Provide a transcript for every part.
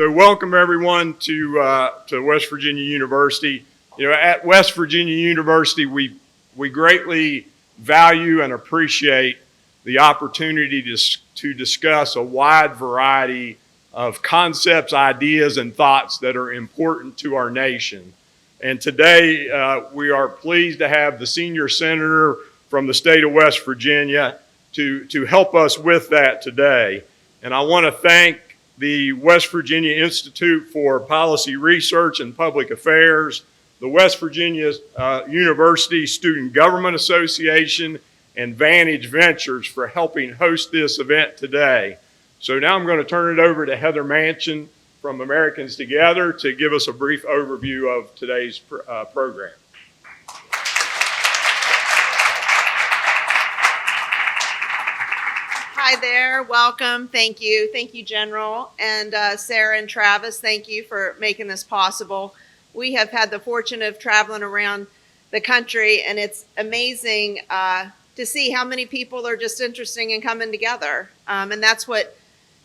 So welcome everyone to West Virginia University. At West Virginia University, we greatly value and appreciate the opportunity to discuss a wide variety of concepts, ideas, and thoughts that are important to our nation. And today, we are pleased to have the senior senator from the state of West Virginia to help us with that today. And I want to thank the West Virginia Institute for Policy Research and Public Affairs, the West Virginia University Student Government Association, and Vantage Ventures for helping host this event today. So now I'm going to turn it over to Heather Manchin from Americans Together to give us a brief overview of today's program. Hi there, welcome, thank you. Thank you, General, and Sarah and Travis, thank you for making this possible. We have had the fortune of traveling around the country, and it's amazing to see how many people are just interested in coming together, and that's what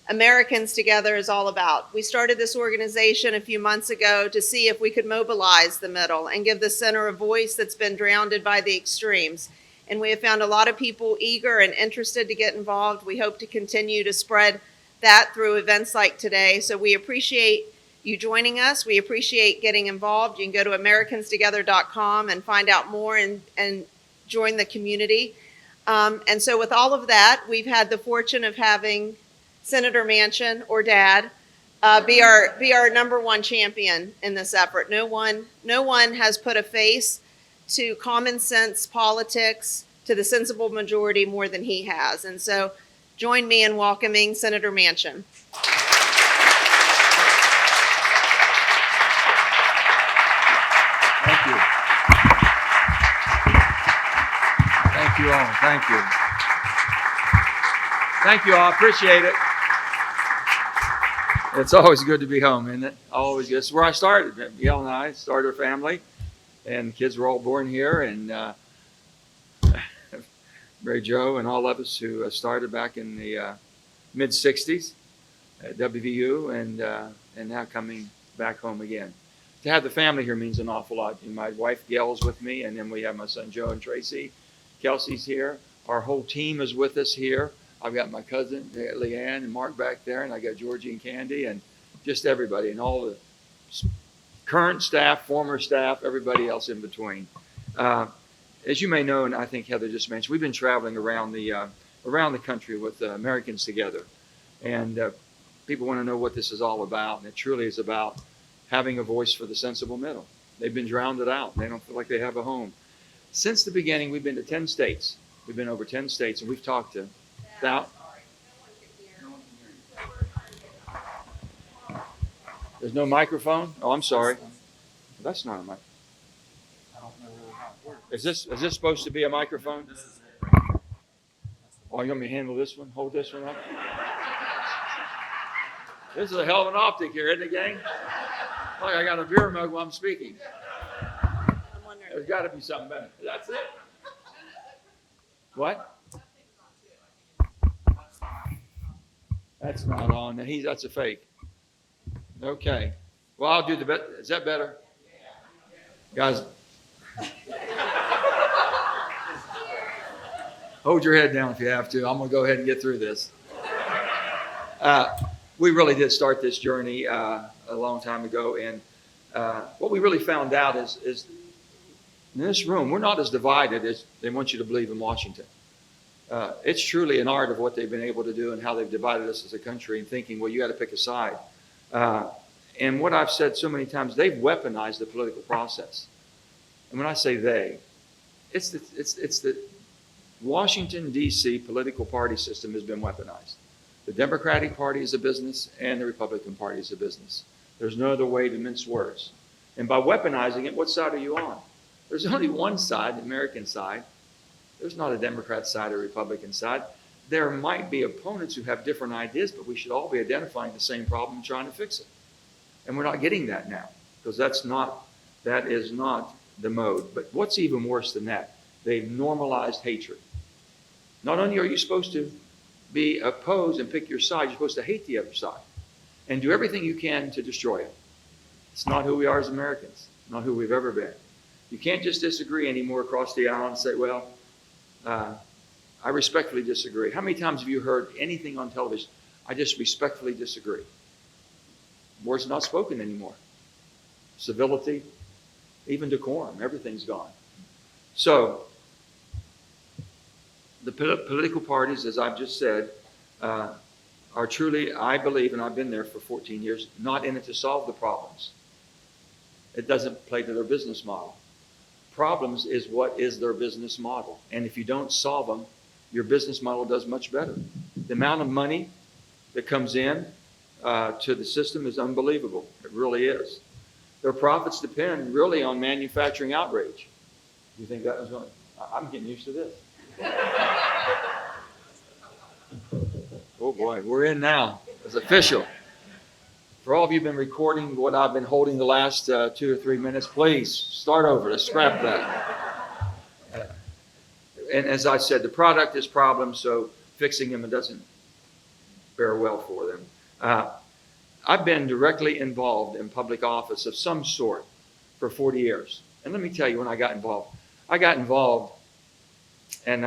Americans Together is all about. We started this organization a few months ago to see if we could mobilize the middle and give the center a voice that's been drowned by the extremes. And we have found a lot of people eager and interested to get involved. We hope to continue to spread that through events like today. So we appreciate you joining us. We appreciate getting involved. You can go to americanstogether.com and find out more and join the community. And so with all of that, we've had the fortune of having Senator Manchin, or Dad, be our #1 champion in this effort. No one has put a face to common sense politics, to the sensible majority more than he has. And so join me in welcoming Senator Manchin. Thank you. Thank you all. Thank you. Thank you all. Appreciate it. It's always good to be home, isn't it? Always good. It's where I started. Gail and I started our family, and kids were all born here, and Mary Jo and all of us who started back in the mid-'60s at WVU, and now coming back home again. To have the family here means an awful lot. My wife Gail is with me, and then we have my son Joe and Tracy. Kelsey's here. Our whole team is with us here. I've got my cousin Leanne and Mark back there, and I got Georgie and Candy, and just everybody, and all the current staff, former staff, everybody else in between. As you may know, and I think Heather just mentioned, we've been traveling around the country with Americans Together, and people want to know what this is all about, and it truly is about having a voice for the sensible middle. They've been drowned out. They don't feel like they have a home. Since the beginning, we've been to 10 states. We've been over 10 states, and we've talked to There's no microphone? Oh, I'm sorry. That's not a mic. Is this supposed to be a microphone? Oh, you want me to handle this one? Hold this one up? This is a hell of an optic here, isn't it, gang? Like I got a beer mug while I'm speaking. There's got to be something better. That's it. What? That's not on. That's a fake. Okay. Well, I'll do the best. Is that better? Guys, hold your head down if you have to. I'm going to go ahead and get through this. We really did start this journey a long time ago. And what we really found out is in this room, we're not as divided as they want you to believe in Washington. It's truly an art of what they've been able to do and how they've divided us as a country and thinking, well, you got to pick a side. And what I've said so many times, they've weaponized the political process. And when I say they, it's the Washington, D.C. political party system has been weaponized. The Democratic Party is a business and the Republican Party is a business. There's no other way to mince words. And by weaponizing it, what side are you on? There's only one side, the American side. There's not a Democrat side or Republican side. There might be opponents who have different ideas, but we should all be identifying the same problem and trying to fix it. And we're not getting that now, because that is not the mode. But what's even worse than that? They've normalized hatred. Not only are you supposed to be opposed and pick your side, you're supposed to hate the other side. and do everything you can to destroy it. It's not who we are as Americans, not who we've ever been. You can't just disagree anymore across the aisle and say, well, I respectfully disagree. How many times have you heard anything on television? I just respectfully disagree. Words not spoken anymore. Civility, even decorum, everything's gone. So, the political parties, as I've just said, are truly, I believe, and I've been there for 14 years, not in it to solve the problems. It doesn't play to their business model. Problems is what is their business model. And if you don't solve them, your business model does much better. The amount of money that comes in to the system is unbelievable. It really is. Their profits depend really on manufacturing outrage. You think that was going? I'm getting used to this. Oh boy, we're in now. It's official. For all of you who've been recording what I've been holding the last 2 or 3 minutes, please start over. Let's scrap that. And as I said, the product is problems, so fixing them, it doesn't bear well for them. I've been directly involved in public office of some sort for 40 years. And let me tell you when I got involved, and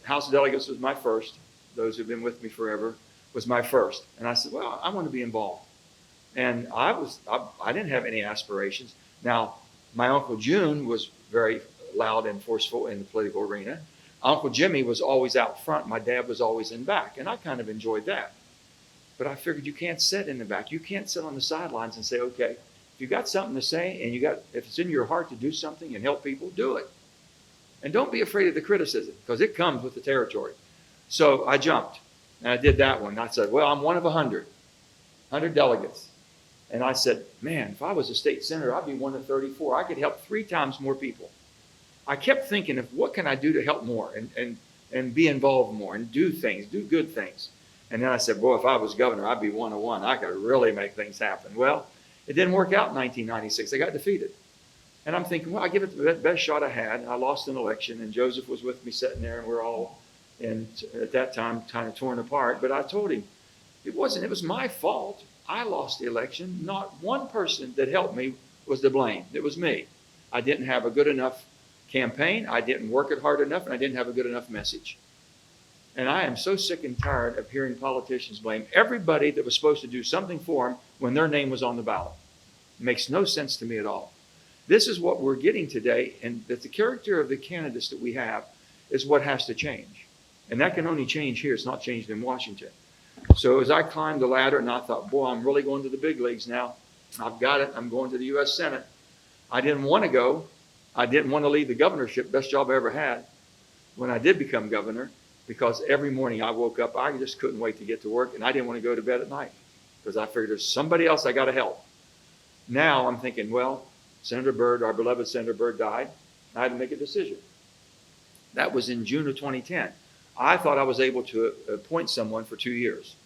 House of Delegates was my first. Those who've been with me forever was my first. And I said, well, I want to be involved. And I didn't have any aspirations. Now, my Uncle June was very loud and forceful in the political arena. Uncle Jimmy was always out front. My dad was always in back. And I kind of enjoyed that. But I figured you can't sit in the back. You can't sit on the sidelines and say, okay, if you got something to say and if it's in your heart to do something and help people, do it. And don't be afraid of the criticism, because it comes with the territory. So I jumped and I did that one. I said, well, I'm one of 100 delegates. And I said, man, if I was a state senator, I'd be one of 34. I could help 3 times more people. I kept thinking of what can I do to help more and be involved more and do things, do good things. And then I said, boy, if I was governor, I'd be 1 of 1. I could really make things happen. Well, it didn't work out in 1996. I got defeated. And I'm thinking, well, I give it the best shot I had. And I lost an election, and Joseph was with me sitting there, and we're all, at that time, kind of torn apart. But I told him, it was my fault. I lost the election. Not one person that helped me was to blame. It was me. I didn't have a good enough campaign. I didn't work it hard enough, and I didn't have a good enough message. And I am so sick and tired of hearing politicians blame everybody that was supposed to do something for them when their name was on the ballot. It makes no sense to me at all. This is what we're getting today, and that the character of the candidates that we have is what has to change. And that can only change here. It's not changed in Washington. So as I climbed the ladder and I thought, boy, I'm really going to the big leagues now. I've got it. I'm going to the U.S. Senate. I didn't want to go. I didn't want to leave the governorship, best job I ever had, when I did become governor, because every morning I woke up, I just couldn't wait to get to work, and I didn't want to go to bed at night because I figured there's somebody else I got to help. Now I'm thinking, well, Senator Byrd, our beloved Senator Byrd, died. I had to make a decision. That was in June of 2010. I thought I was able to appoint someone for 2 years.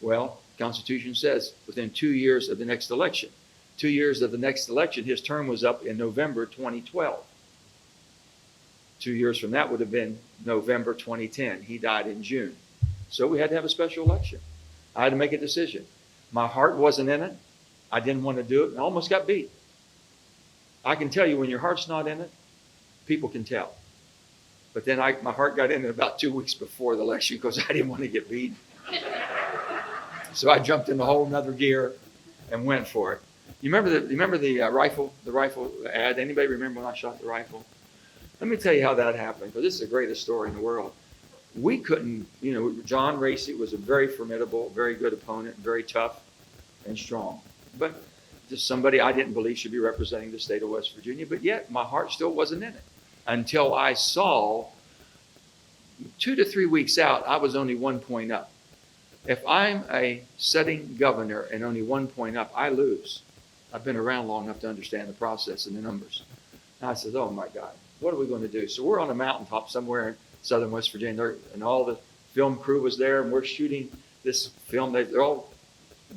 Well, the Constitution says within 2 years of the next election. 2 years of the next election, his term was up in November 2012. 2 years from that would have been November 2010. He died in June. So we had to have a special election. I had to make a decision. My heart wasn't in it. I didn't want to do it, and I almost got beat. I can tell you when your heart's not in it, people can tell. But then my heart got in it about 2 weeks before the election because I didn't want to get beat. So I jumped in a whole nother gear and went for it. You remember the rifle ad? Anybody remember when I shot the rifle? Let me tell you how that happened, because this is the greatest story in the world. We couldn't, John Racy was a very formidable, very good opponent, very tough and strong. But just somebody I didn't believe should be representing the state of West Virginia, but yet my heart still wasn't in it. Until I saw 2 to 3 weeks out, I was only 1 point up. If I'm a sitting governor and only 1 point up, I lose. I've been around long enough to understand the process and the numbers. And I said, oh my God, what are we going to do? So we're on a mountaintop somewhere in southern West Virginia, and all the film crew was there, and we're shooting this film. They're all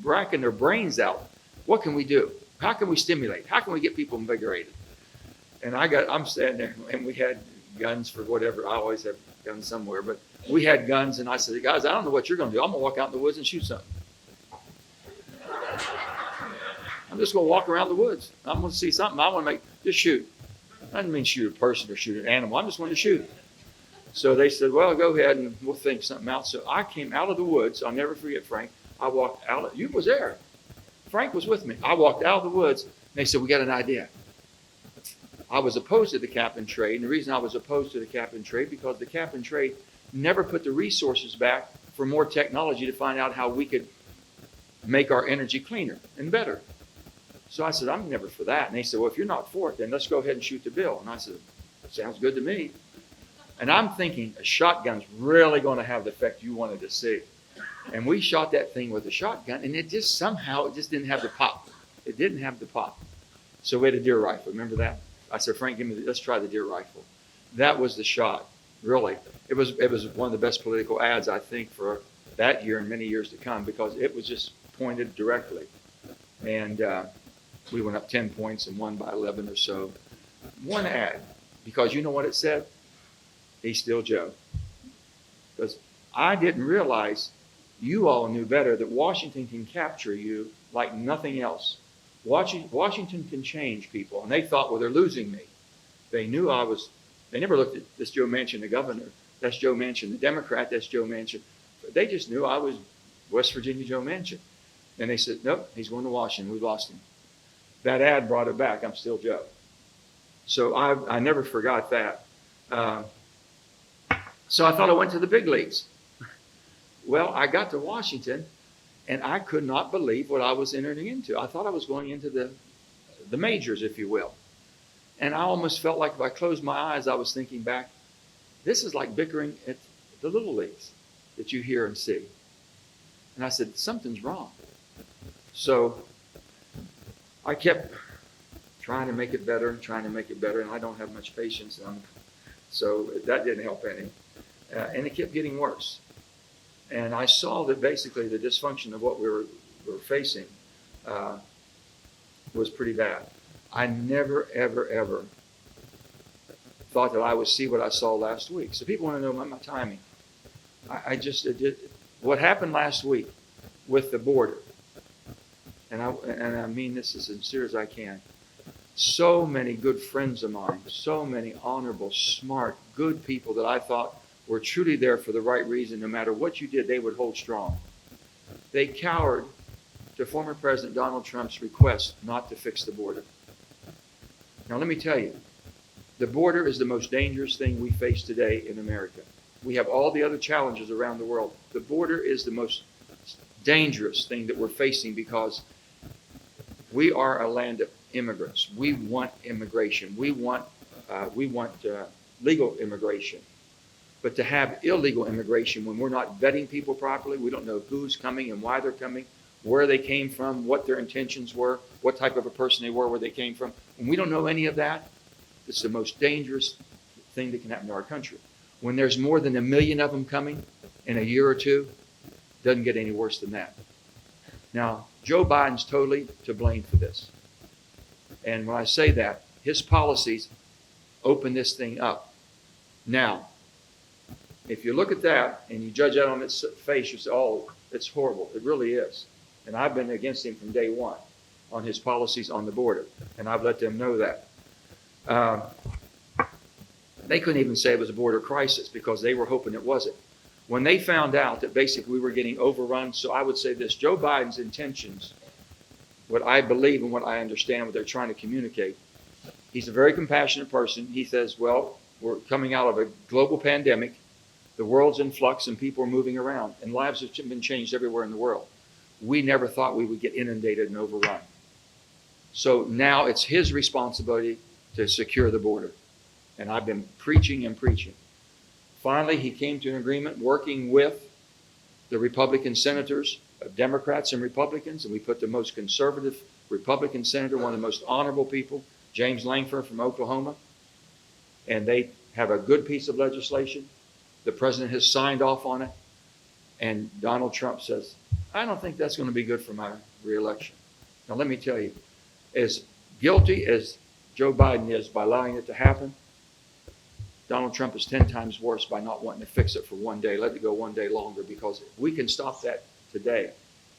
racking their brains out. What can we do? How can we stimulate? How can we get people invigorated? And I'm standing there, and we had guns for whatever. I always have guns somewhere, but we had guns, and I said, guys, I don't know what you're going to do. I'm going to walk out in the woods and shoot something. I'm just going to walk around the woods. I'm going to see something. I want to just shoot. I didn't mean shoot a person or shoot an animal. I just wanted to shoot. So they said, well, go ahead and we'll think something out. So I came out of the woods. I'll never forget, Frank. I walked out. You was there. Frank was with me. I walked out of the woods, and they said, we got an idea. I was opposed to the cap and trade, and the reason I was opposed to the cap and trade, because the cap and trade never put the resources back for more technology to find out how we could make our energy cleaner and better. So I said, I'm never for that. And they said, well, if you're not for it, then let's go ahead and shoot the bill. And I said, sounds good to me. And I'm thinking a shotgun's really going to have the effect you wanted to see. And we shot that thing with a shotgun, and it just somehow, it just didn't have the pop. It didn't have the pop. So we had a deer rifle. Remember that? I said, Frank, let's try the deer rifle. That was the shot, really. It was one of the best political ads, I think, for that year and many years to come, because it was just pointed directly. And we went up 10 points and won by 11 or so. One ad, because you know what it said? He's still Joe. Because I didn't realize, you all knew better, that Washington can capture you like nothing else. Washington can change people. And they thought, well, they're losing me. They knew they never looked at this Joe Manchin, the governor. That's Joe Manchin, the Democrat. That's Joe Manchin. But they just knew I was West Virginia Joe Manchin. And they said, nope, he's going to Washington. We lost him. That ad brought it back. I'm still Joe. So I never forgot that. So I thought I went to the big leagues. Well, I got to Washington, and I could not believe what I was entering into. I thought I was going into the majors, if you will. And I almost felt like if I closed my eyes, I was thinking back, this is like bickering at the little leagues that you hear and see. And I said, something's wrong. So I kept trying to make it better, and I don't have much patience. So that didn't help any. And it kept getting worse. And I saw that basically the dysfunction of what we were facing was pretty bad. I never, ever, ever thought that I would see what I saw last week. So people want to know my timing. What happened last week with the border, and I mean this as sincere as I can. So many good friends of mine, so many honorable, smart, good people that I thought were truly there for the right reason. No matter what you did, they would hold strong. They cowered to former President Donald Trump's request not to fix the border. Now, let me tell you, the border is the most dangerous thing we face today in America. We have all the other challenges around the world. The border is the most dangerous thing that we're facing because we are a land of immigrants. We want immigration. We want legal immigration. But to have illegal immigration when we're not vetting people properly, we don't know who's coming and why they're coming, where they came from, what their intentions were, what type of a person they were, where they came from. When we don't know any of that, it's the most dangerous thing that can happen to our country. When there's more than 1 million of them coming in a year or two, it doesn't get any worse than that. Now, Joe Biden's totally to blame for this. And when I say that, his policies open this thing up. Now, if you look at that and you judge that on its face, you say, oh, it's horrible. It really is. And I've been against him from day one on his policies on the border. And I've let them know that. They couldn't even say it was a border crisis because they were hoping it wasn't. When they found out that basically we were getting overrun, so I would say this, Joe Biden's intentions, what I believe and what I understand, what they're trying to communicate, he's a very compassionate person. He says, well, we're coming out of a global pandemic. The world's in flux and people are moving around and lives have been changed everywhere in the world. We never thought we would get inundated and overrun. So now it's his responsibility to secure the border. And I've been preaching and preaching. Finally, he came to an agreement working with the Republican senators, Democrats and Republicans, and we put the most conservative Republican senator, one of the most honorable people, James Lankford from Oklahoma, and they have a good piece of legislation. The president has signed off on it, and Donald Trump says, I don't think that's going to be good for my reelection. Now, let me tell you, as guilty as Joe Biden is by allowing it to happen, Donald Trump is 10 times worse by not wanting to fix it for one day, let it go one day longer, because we can stop that today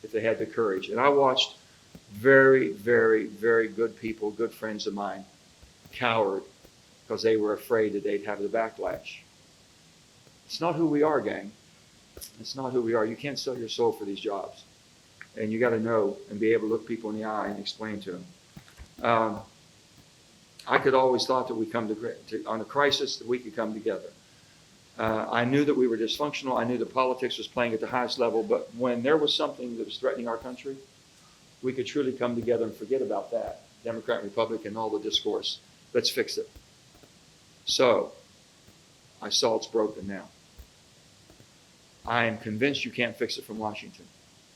if they had the courage. And I watched very, very, very good people, good friends of mine, cowered because they were afraid that they'd have the backlash. It's not who we are, gang. It's not who we are. You can't sell your soul for these jobs. And you got to know and be able to look people in the eye and explain to them. I could always thought that we come on a crisis that we could come together. I knew that we were dysfunctional. I knew that politics was playing at the highest level. But when there was something that was threatening our country, we could truly come together and forget about that. Democrat, Republican, all the discourse. Let's fix it. So, I saw it's broken now. I am convinced you can't fix it from Washington.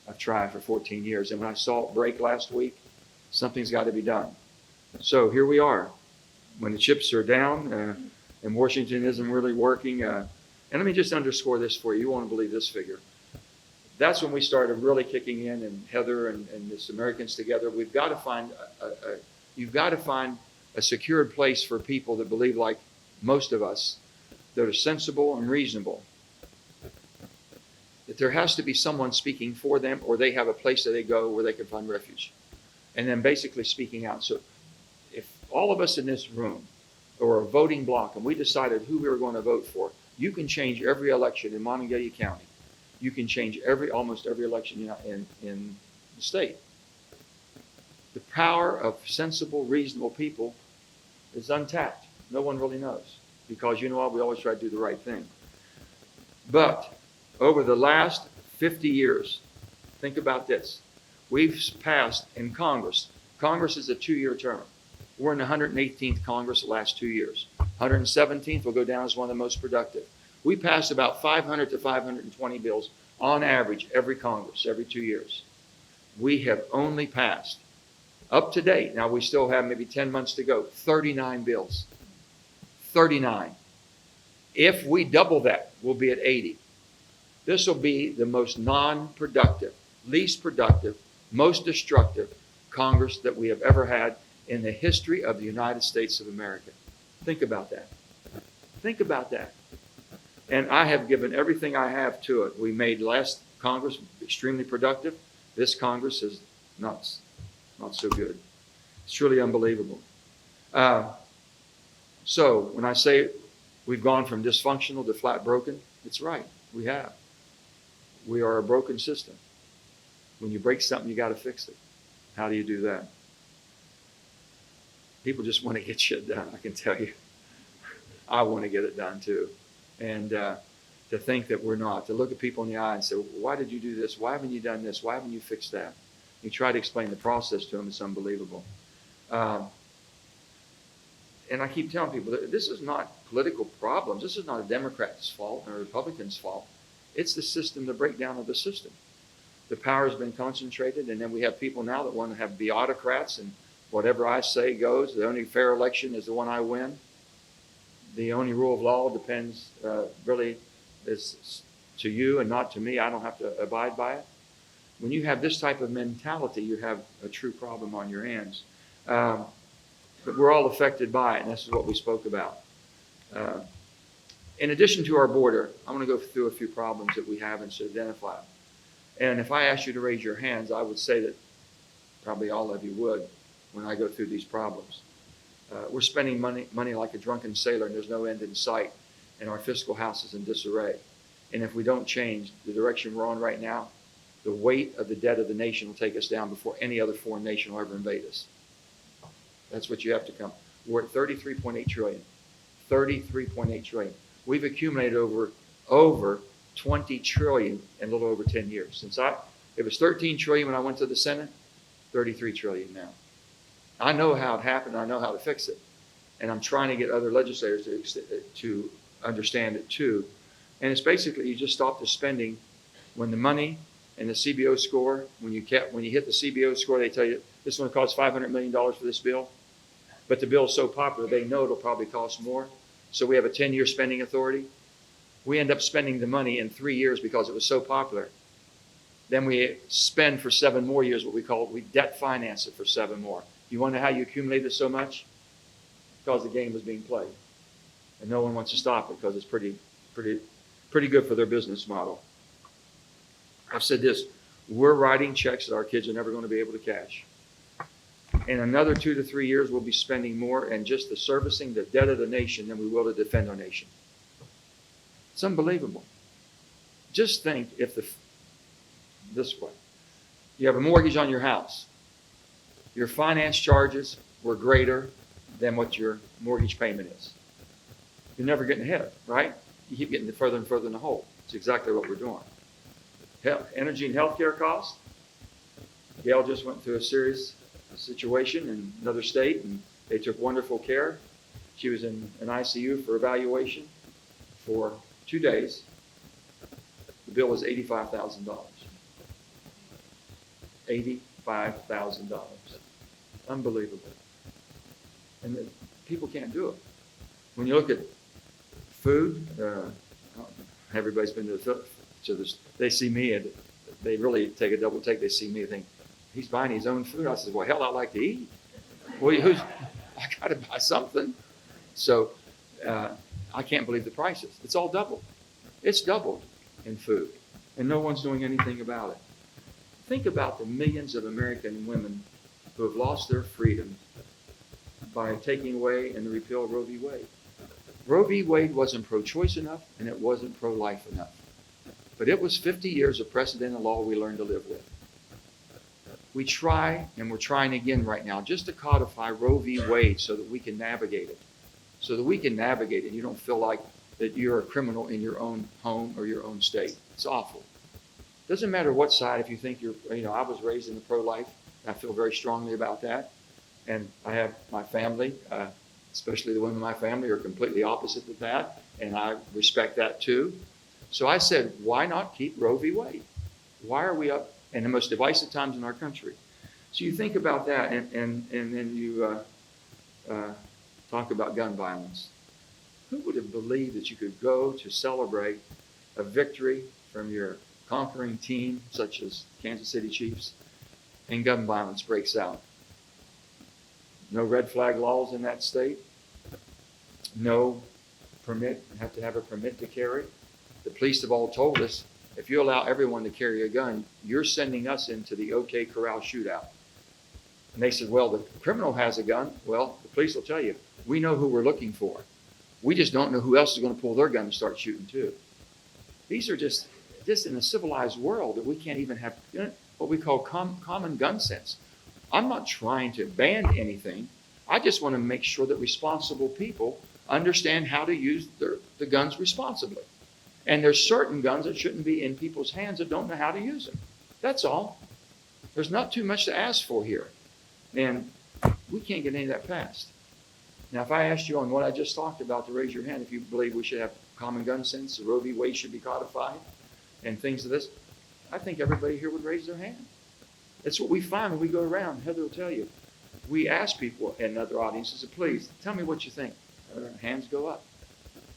I've tried for 14 years. And when I saw it break last week, something's got to be done. So here we are. When the chips are down and Washington isn't really working. And let me just underscore this for you. You won't believe this figure. That's when we started really kicking in, and Heather and this Americans Together. We've got to find you've got to find a secured place for people that believe like most of us, that are sensible and reasonable. That there has to be someone speaking for them, or they have a place that they go where they can find refuge. And then basically speaking out. So if all of us in this room or a voting block and we decided who we were going to vote for, you can change every election in Monongalia County. You can change almost every election in the state. The power of sensible, reasonable people is untapped. No one really knows. Because you know what? We always try to do the right thing. But over the last 50 years, think about this. We've passed in Congress. Congress is a 2-year term. We're in the 118th Congress the last 2 years. 117th will go down as one of the most productive. We passed about 500 to 520 bills on average every Congress, every 2 years. We have only passed, up to date, now we still have maybe 10 months to go, 39 bills. 39. If we double that, we'll be at 80. This will be the most non-productive, least productive, most destructive Congress that we have ever had in the history of the United States of America. Think about that. Think about that. And I have given everything I have to it. We made last Congress extremely productive. This Congress is not so good. It's truly unbelievable. So when I say we've gone from dysfunctional to flat broken, it's right. We have. We are a broken system. When you break something, you got to fix it. How do you do that? People just want to get shit done, I can tell you. I want to get it done too. And to think that we're not, to look at people in the eye and say, why did you do this? Why haven't you done this? Why haven't you fixed that? You try to explain the process to them. It's unbelievable. And I keep telling people that this is not political problems. This is not a Democrat's fault or a Republican's fault. It's the system, the breakdown of the system. The power has been concentrated, and then we have people now that want to have be autocrats, and whatever I say goes. The only fair election is the one I win. The only rule of law depends really is to you and not to me. I don't have to abide by it. When you have this type of mentality, you have a true problem on your hands. But we're all affected by it, and this is what we spoke about. In addition to our border, I'm going to go through a few problems that we have and to identify them. And if I asked you to raise your hands, I would say that probably all of you would when I go through these problems. We're spending money like a drunken sailor, and there's no end in sight, and our fiscal house is in disarray. And if we don't change the direction we're on right now, the weight of the debt of the nation will take us down before any other foreign nation will ever invade us. That's what you have to come. We're at 33.8 trillion. 33.8 trillion. We've accumulated over 20 trillion in a little over 10 years. It was 13 trillion when I went to the Senate, 33 trillion now. I know how it happened. I know how to fix it. And I'm trying to get other legislators to understand it too. And it's basically you just stop the spending when the money and the CBO score, when you hit the CBO score, they tell you this is going to cost $500 million for this bill. But the bill is so popular, they know it'll probably cost more. So we have a 10-year spending authority. We end up spending the money in 3 years because it was so popular. Then we spend for 7 more years what we debt finance it for 7 more. You wonder how you accumulated so much? Because the game was being played. And no one wants to stop it because it's pretty good for their business model. I've said this, we're writing checks that our kids are never going to be able to cash. In another 2 to 3 years, we'll be spending more in just the servicing the debt of the nation than we will to defend our nation. It's unbelievable. Just think if this way, you have a mortgage on your house. Your finance charges were greater than what your mortgage payment is. You're never getting ahead, right? You keep getting further and further in the hole. It's exactly what we're doing. Energy and healthcare costs. Gail just went through a serious situation in another state, and they took wonderful care. She was in an ICU for evaluation for 2 days. The bill was $85,000. $85,000. Unbelievable. And people can't do it. When you look at food, everybody's been to this, they see me and they really take a double take. They see me and think, he's buying his own food. I said, well, hell, I like to eat. Well, I got to buy something. So I can't believe the prices. It's all doubled. It's doubled in food, and no one's doing anything about it. Think about the millions of American women who have lost their freedom by taking away and the repeal of Roe v. Wade. Roe v. Wade wasn't pro-choice enough, and it wasn't pro-life enough. But it was 50 years of precedent and law we learned to live with. We try, and we're trying again right now, just to codify Roe v. Wade so that we can navigate it. So that we can navigate it and you don't feel like that you're a criminal in your own home or your own state. It's awful. Doesn't matter what side, if you think I was raised in the pro-life. I feel very strongly about that. And I have my family, especially the women in my family, are completely opposite of that. And I respect that too. So I said, why not keep Roe v. Wade? Why are we up in the most divisive times in our country? So you think about that, and then you talk about gun violence. Who would have believed that you could go to celebrate a victory from your conquering team, such as Kansas City Chiefs, and gun violence breaks out? No red flag laws in that state. No permit, have to have a permit to carry. The police have all told us, if you allow everyone to carry a gun, you're sending us into the OK Corral shootout. And they said, well, the criminal has a gun. Well, the police will tell you, we know who we're looking for. We just don't know who else is going to pull their gun and start shooting too. These are just in a civilized world that we can't even have what we call common gun sense. I'm not trying to ban anything. I just want to make sure that responsible people understand how to use the guns responsibly. And there's certain guns that shouldn't be in people's hands that don't know how to use them. That's all. There's not too much to ask for here. And we can't get any of that passed. Now, if I asked you on what I just talked about to raise your hand, if you believe we should have common gun sense, the Roe v. Wade should be codified, and things of this, I think everybody here would raise their hand. That's what we find when we go around. Heather will tell you. We ask people in other audiences, please, tell me what you think. Hands go up.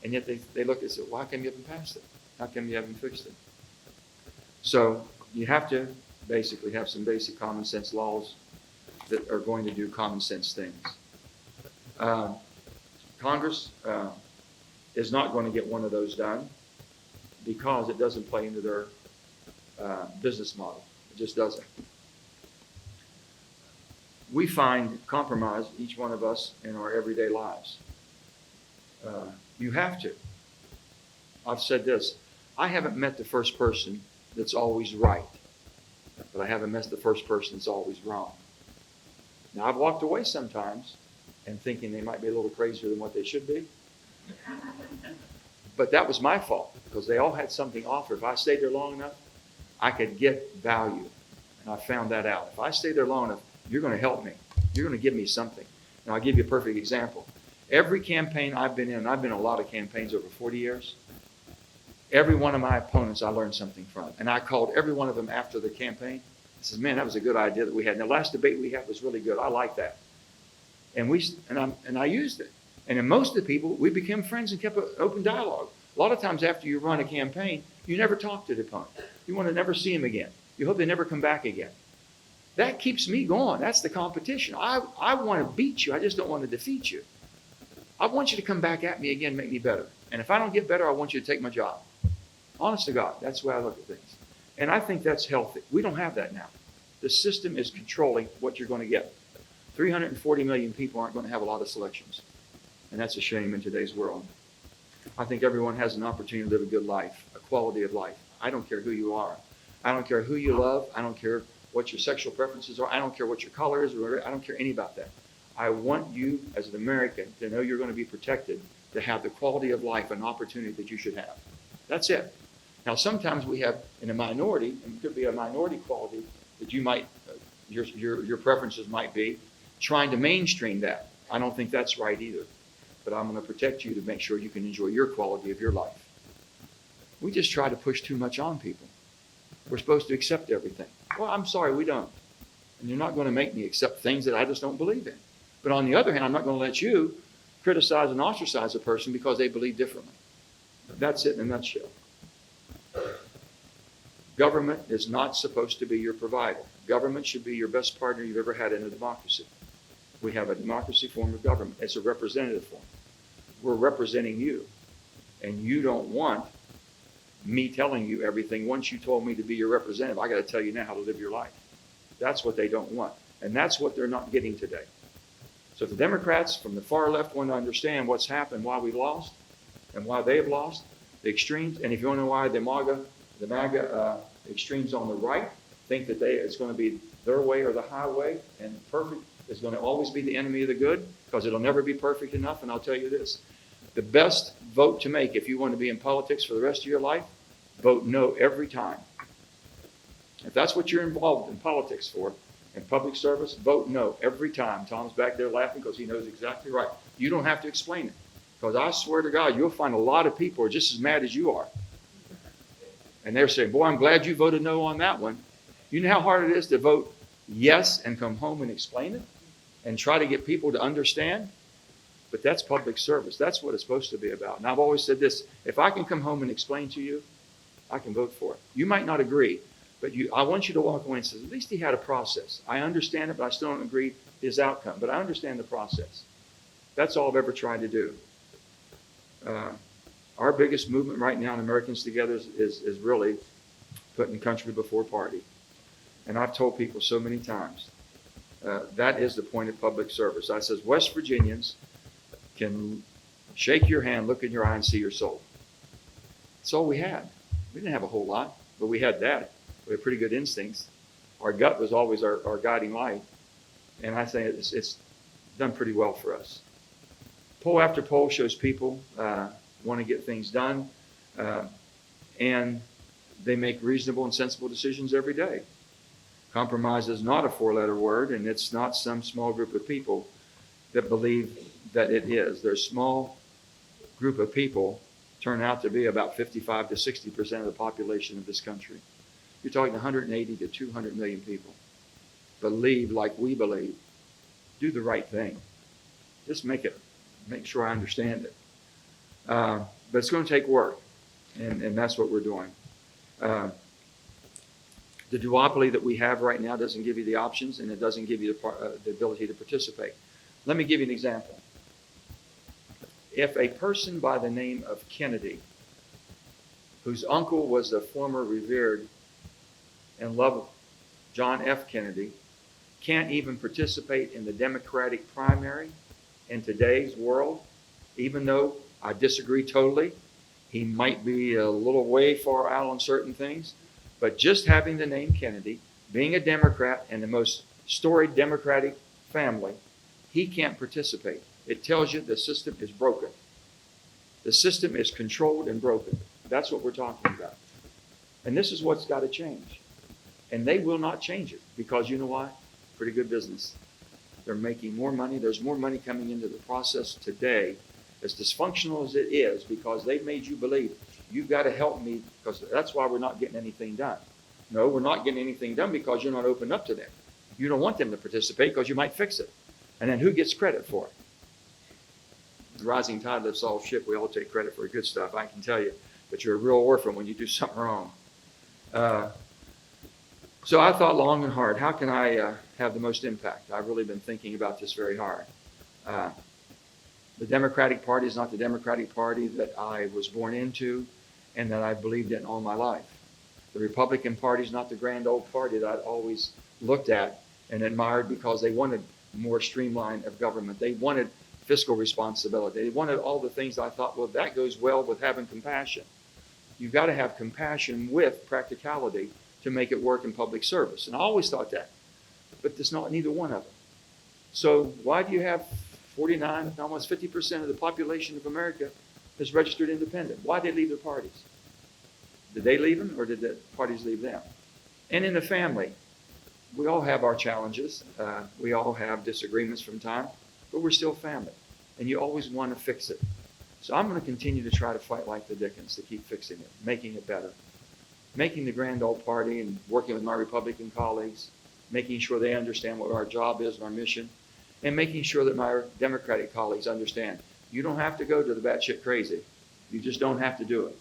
And yet they look and say, well, how come you haven't passed it? How come you haven't fixed it? So you have to basically have some basic common sense laws that are going to do common sense things. Congress is not going to get one of those done because it doesn't play into their business model. It just doesn't. We find compromise, each one of us, in our everyday lives. You have to. I've said this. I haven't met the first person that's always right, but I haven't met the first person that's always wrong. Now, I've walked away sometimes and thinking they might be a little crazier than what they should be. But that was my fault because they all had something to offer. If I stayed there long enough, I could get value. And I found that out. If I stay there long enough, you're going to help me. You're going to give me something. Now, I'll give you a perfect example. Every campaign I've been in, and I've been in a lot of campaigns over 40 years, every one of my opponents I learned something from. And I called every one of them after the campaign. I said, man, that was a good idea that we had. And the last debate we had was really good. I like that. And I used it. And in most of the people, we became friends and kept an open dialogue. A lot of times after you run a campaign, you never talk to the opponent. You want to never see him again. You hope they never come back again. That keeps me going. That's the competition. I want to beat you. I just don't want to defeat you. I want you to come back at me again, make me better. And if I don't get better, I want you to take my job. Honest to God, that's the way I look at things. And I think that's healthy. We don't have that now. The system is controlling what you're going to get. 340 million people aren't going to have a lot of selections. And that's a shame in today's world. I think everyone has an opportunity to live a good life, a quality of life. I don't care who you are. I don't care who you love. I don't care what your sexual preferences are. I don't care what your color is. I don't care any about that. I want you as an American to know you're going to be protected, to have the quality of life and opportunity that you should have. That's it. Now, sometimes we have in a minority, and it could be a minority quality that you might, your preferences might be, trying to mainstream that. I don't think that's right either. But I'm going to protect you to make sure you can enjoy your quality of your life. We just try to push too much on people. We're supposed to accept everything. Well, I'm sorry, we don't. And you're not going to make me accept things that I just don't believe in. But on the other hand, I'm not going to let you criticize and ostracize a person because they believe differently. That's it in a nutshell. Government is not supposed to be your provider. Government should be your best partner you've ever had in a democracy. We have a democracy form of government. It's a representative form. We're representing you. And you don't want me telling you everything. Once you told me to be your representative, I got to tell you now how to live your life. That's what they don't want. And that's what they're not getting today. So if the Democrats from the far left want to understand what's happened, why we lost, and why they've lost, the extremes, and if you want to know why the MAGA extremes on the right think that it's going to be their way or the highway, and perfect is going to always be the enemy of the good, because it'll never be perfect enough. And I'll tell you this, the best vote to make if you want to be in politics for the rest of your life, vote no every time. If that's what you're involved in politics for, in public service, vote no every time. Tom's back there laughing because he knows exactly right. You don't have to explain it, because I swear to God, you'll find a lot of people are just as mad as you are. And they're saying, boy, I'm glad you voted no on that one. You know how hard it is to vote yes and come home and explain it and try to get people to understand? But that's public service. That's what it's supposed to be about. And I've always said this, if I can come home and explain to you, I can vote for it. You might not agree, but I want you to walk away and say, at least he had a process. I understand it, but I still don't agree his outcome. But I understand the process. That's all I've ever tried to do. Our biggest movement right now in Americans Together is really putting country before party. And I've told people so many times, that is the point of public service. I says, West Virginians can shake your hand, look in your eye, and see your soul. That's all we had. We didn't have a whole lot, but we had that. We had pretty good instincts. Our gut was always our guiding light. And I think it's done pretty well for us. Poll after poll shows people want to get things done, and they make reasonable and sensible decisions every day. Compromise is not a four-letter word, and it's not some small group of people that believe that it is. Their small group of people turn out to be about 55 to 60% of the population of this country. You're talking 180 to 200 million people. Believe like we believe. Do the right thing. Just make sure I understand it. But it's going to take work, and that's what we're doing. The duopoly that we have right now doesn't give you the options, and it doesn't give you the ability to participate. Let me give you an example. If a person by the name of Kennedy, whose uncle was the former revered and loved John F. Kennedy, can't even participate in the Democratic primary in today's world, even though I disagree totally, he might be a little way far out on certain things, but just having the name Kennedy, being a Democrat in the most storied Democratic family, he can't participate. It tells you the system is broken. The system is controlled and broken. That's what we're talking about. And this is what's got to change. And they will not change it, because you know why? Pretty good business. They're making more money. There's more money coming into the process today, as dysfunctional as it is, because they've made you believe you've got to help me, because that's why we're not getting anything done. No, we're not getting anything done because you're not open up to them. You don't want them to participate because you might fix it. And then who gets credit for it? The rising tide lifts all ship. We all take credit for good stuff, I can tell you. But you're a real orphan when you do something wrong. So I thought long and hard, how can I have the most impact? I've really been thinking about this very hard. The Democratic Party is not the Democratic Party that I was born into and that I believed in all my life. The Republican Party is not the grand old party that I'd always looked at and admired because they wanted more streamline of government. They wanted fiscal responsibility. They wanted all the things I thought, well, that goes well with having compassion. You've got to have compassion with practicality to make it work in public service. And I always thought that, but there's not neither one of them. So why do you have 49, almost 50% of the population of America is registered independent? Why did they leave their parties? Did they leave them or did the parties leave them? And in the family, we all have our challenges. We all have disagreements from time, but we're still family. And you always want to fix it. So I'm going to continue to try to fight like the Dickens to keep fixing it, making it better. Making the grand old party and working with my Republican colleagues, making sure they understand what our job is and our mission, and making sure that my Democratic colleagues understand you don't have to go to the batshit crazy. You just don't have to do it.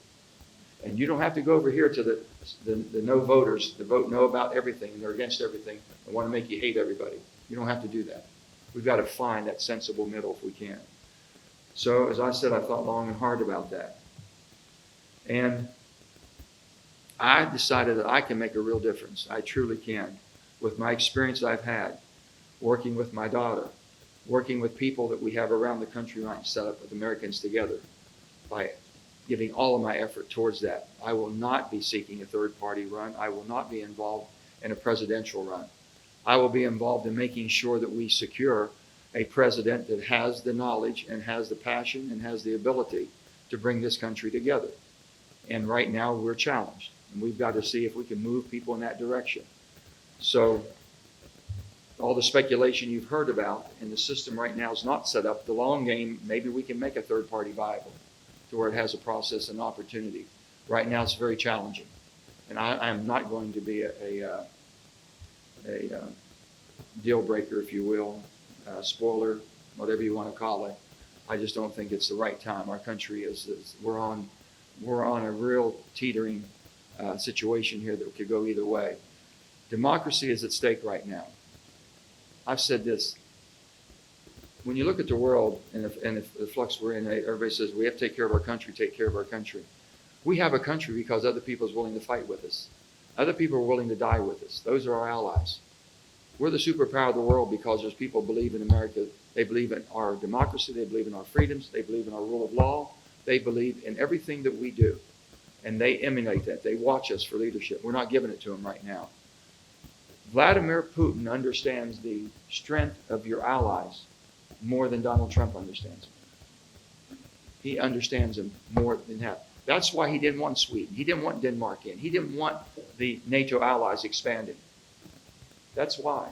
And you don't have to go over here to the no voters to vote no about everything and they're against everything and want to make you hate everybody. You don't have to do that. We've got to find that sensible middle if we can. So, as I said, I thought long and hard about that. And I decided that I can make a real difference. I truly can. With my experience I've had, working with my daughter, working with people that we have around the country right set up with Americans Together, by giving all of my effort towards that. I will not be seeking a third-party run. I will not be involved in a presidential run. I will be involved in making sure that we secure a president that has the knowledge and has the passion and has the ability to bring this country together. And right now we're challenged. And we've got to see if we can move people in that direction. So all the speculation you've heard about in the system right now is not set up. The long game, maybe we can make a third party viable to where it has a process and opportunity. Right now it's very challenging. And I am not going to be a deal breaker, if you will, spoiler, whatever you want to call it. I just don't think it's the right time. Our country we're on a real teetering situation here that could go either way. Democracy is at stake right now. I've said this. When you look at the world and the flux we're in, everybody says we have to take care of our country, take care of our country. We have a country because other people are willing to fight with us. Other people are willing to die with us. Those are our allies. We're the superpower of the world because there's people who believe in America. They believe in our democracy. They believe in our freedoms. They believe in our rule of law. They believe in everything that we do. And they emulate that. They watch us for leadership. We're not giving it to them right now. Vladimir Putin understands the strength of your allies more than Donald Trump understands them. He understands them more than that. That's why he didn't want Sweden. He didn't want Denmark in. He didn't want the NATO allies expanding. That's why.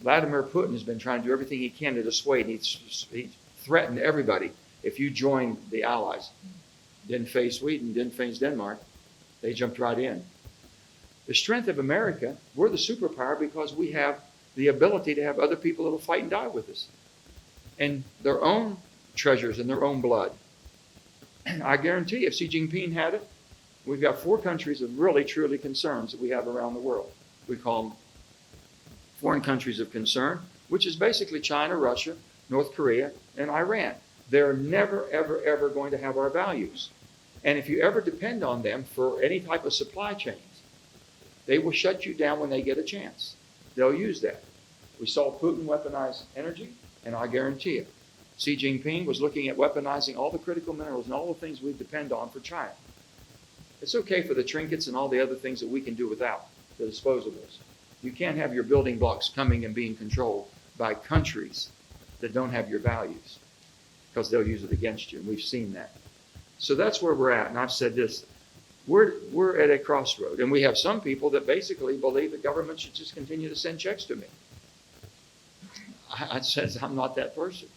Vladimir Putin has been trying to do everything he can to dissuade. He threatened everybody. If you join the allies, didn't face Sweden, didn't face Denmark, they jumped right in. The strength of America, we're the superpower because we have the ability to have other people that will fight and die with us. And their own treasures and their own blood. I guarantee if Xi Jinping had it, we've got 4 countries of really, truly concerns that we have around the world. We call them foreign countries of concern, which is basically China, Russia, North Korea, and Iran. They're never, ever, ever going to have our values. And if you ever depend on them for any type of supply chains, they will shut you down when they get a chance. They'll use that. We saw Putin weaponize energy, and I guarantee it. Xi Jinping was looking at weaponizing all the critical minerals and all the things we depend on for China. It's okay for the trinkets and all the other things that we can do without, the disposables. You can't have your building blocks coming and being controlled by countries that don't have your values because they'll use it against you, and we've seen that. So that's where we're at, and I've said this. We're at a crossroad, and we have some people that basically believe the government should just continue to send checks to me. I says I'm not that person.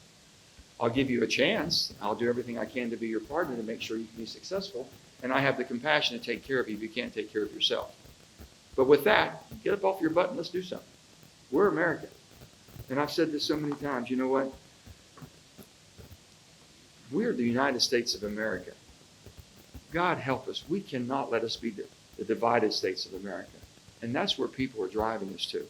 I'll give you a chance. I'll do everything I can to be your partner to make sure you can be successful, and I have the compassion to take care of you if you can't take care of yourself. But with that, get up off your butt and let's do something. We're America. And I've said this so many times, you know what? We're the United States of America. God help us. We cannot let us be the divided states of America. And that's where people are driving us to.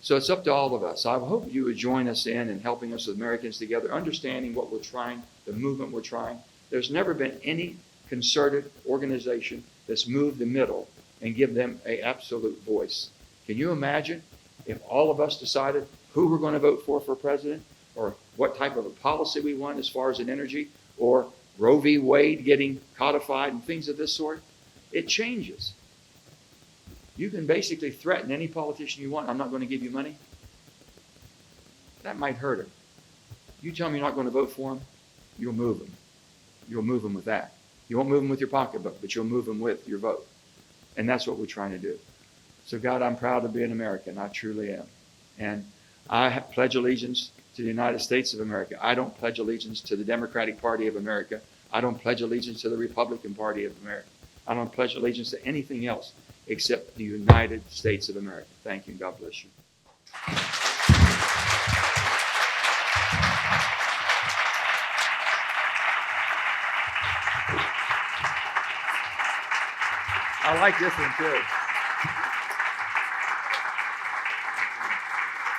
So it's up to all of us. I hope you would join us in helping us with Americans Together, understanding what we're trying, the movement we're trying. There's never been any concerted organization that's moved the middle and give them an absolute voice. Can you imagine if all of us decided who we're going to vote for president, or what type of a policy we want as far as in energy, or Roe v. Wade getting codified and things of this sort. It changes. You can basically threaten any politician you want. I'm not going to give you money. That might hurt him. You tell him you're not going to vote for him, you'll move him. You'll move him with that. You won't move him with your pocketbook, but you'll move him with your vote. And that's what we're trying to do. So God, I'm proud to be an American. I truly am. And I pledge allegiance to the United States of America. I don't pledge allegiance to the Democratic Party of America. I don't pledge allegiance to the Republican Party of America. I don't pledge allegiance to anything else except the United States of America. Thank you, and God bless you. I like this one too.